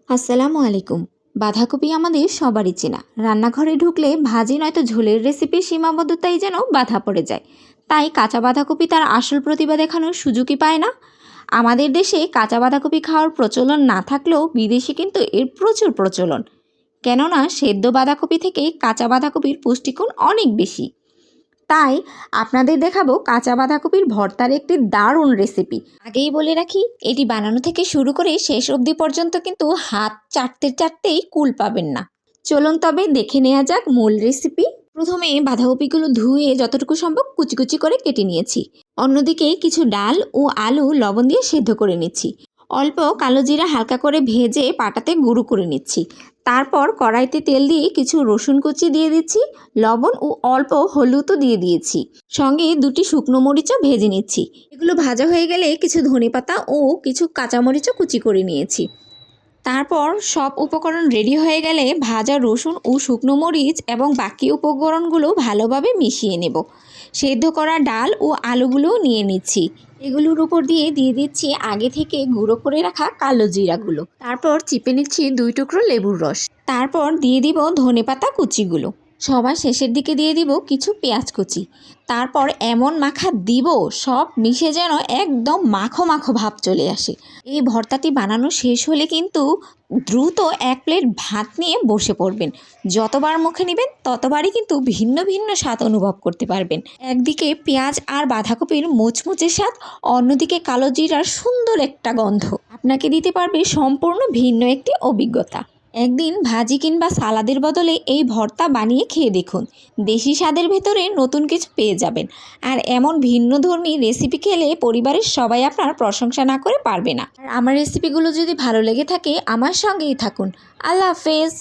আসসালামু আলাইকুম। বাঁধাকপি আমাদের সবারই চেনা। রান্নাঘরে ঢুকলে ভাজি নয়তো ঝোলের রেসিপির সীমাবদ্ধতাই যেন বাধা পড়ে যায়। তাই কাঁচা বাঁধাকপি তার আসল প্রতিভা দেখানোর সুযোগই পায় না। আমাদের দেশে কাঁচা বাঁধাকপি খাওয়ার প্রচলন না থাকলেও বিদেশে কিন্তু এর প্রচুর প্রচলন। কেননা সেদ্ধ বাঁধাকপি থেকে কাঁচা বাঁধাকপির পুষ্টিগুণ অনেক বেশি। তাই আপনাদের দেখাবো কাঁচা বাঁধাকপির ভর্তার একটি দারুণ রেসিপি। আগেই বলে রাখি, এটি বানানো থেকে শুরু করে শেষ অবধি পর্যন্ত কিন্তু হাত চাটতে চাটতেই কুল পাবেন না। চলুন তবে দেখে নেওয়া যাক মূল রেসিপি। প্রথমে বাঁধাকপিগুলো ধুয়ে যতটুকু সম্ভব কুচি কুচি করে কেটে নিয়েছি। অন্যদিকে কিছু ডাল ও আলু লবণ দিয়ে সেদ্ধ করে নিচ্ছি। অল্প কালো জিরা হালকা করে ভেজে পাটাতে গুঁড়ো করে নিচ্ছি। তারপর কড়াইতে তেল দিয়ে কিছু রসুন কুচি দিয়ে দিচ্ছি, লবণ ও অল্প হলুদও দিয়ে দিয়েছি। সঙ্গে দুটি শুকনো মরিচও ভেজে নিচ্ছি। এগুলো ভাজা হয়ে গেলে কিছু ধনেপাতা ও কিছু কাঁচামরিচও কুচি করে নিয়েছি। তারপর সব উপকরণ রেডি হয়ে গেলে ভাজা রসুন ও শুকনো মরিচ এবং বাকি উপকরণগুলো ভালোভাবে মিশিয়ে নেব। সেদ্ধ করা ডাল ও আলুগুলোও নিয়ে নিচ্ছি। এগুলোর উপর দিয়ে দিচ্ছি আগে থেকে গুঁড়ো করে রাখা কালো জিরাগুলো। তারপর চিপে নিচ্ছি 2 টুকরো লেবুর রস। তারপর দিয়ে দিব ধনেপাতা কুচিগুলো। সবার শেষের দিকে দিয়ে দিব কিছু পেঁয়াজ কুচি। তারপর এমন মাখা দিব সব মিশে যেন একদম মাখো মাখো ভাব চলে আসে। এই ভর্তাটি বানানো শেষ হলে কিন্তু দ্রুত 1 প্লেট ভাত নিয়ে বসে পড়বেন। যতবার মুখে নেবেন ততবারই কিন্তু ভিন্ন ভিন্ন স্বাদ অনুভব করতে পারবেন। একদিকে পেঁয়াজ আর বাঁধাকপির মুচমুচে স্বাদ, অন্যদিকে কালো জিরার সুন্দর একটা গন্ধ আপনাকে দিতে পারবে সম্পূর্ণ ভিন্ন একটি অভিজ্ঞতা। একদিন ভাজি কিংবা সালাদের বদলে এই ভর্তা বানিয়ে খেয়ে দেখুন। দেশি স্বাদের ভেতরে নতুন কিছু পেয়ে যাবেন। আর এমন ভিন্নধর্মী রেসিপি খেলে পরিবারের সবাই আপনার প্রশংসা না করে পারবে না। আর আমার রেসিপিগুলো যদি ভালো লেগে থাকে আমার সঙ্গেই থাকুন। আল্লাহ হাফেজ।